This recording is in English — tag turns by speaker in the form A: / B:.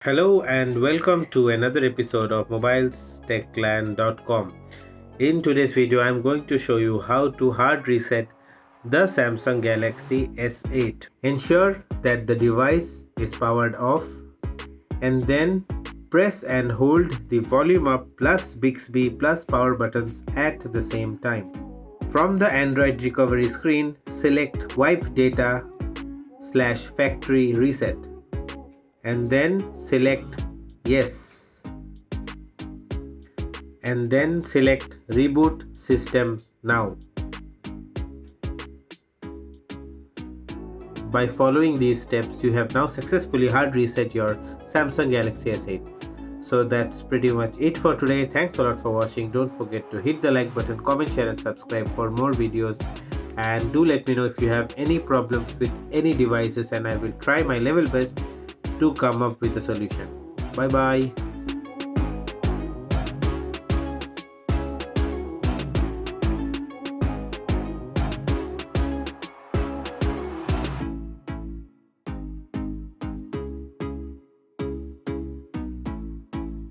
A: Hello and welcome to another episode of mobilestechland.com. In today's video, I'm going to show you how to hard reset the Samsung Galaxy S8. Ensure that the device is powered off and then press and hold the volume up plus Bixby plus power buttons at the same time. From the Android recovery screen, select wipe data/factory reset and then select yes and then select reboot system now. By following these steps, you have now successfully hard reset your Samsung Galaxy S8. So that's pretty much it for today. Thanks a lot for watching. Don't forget to hit the like button, comment, share and subscribe for more videos, and do let me know if you have any problems with any devices and I will try my level best to come up with a solution. Bye bye.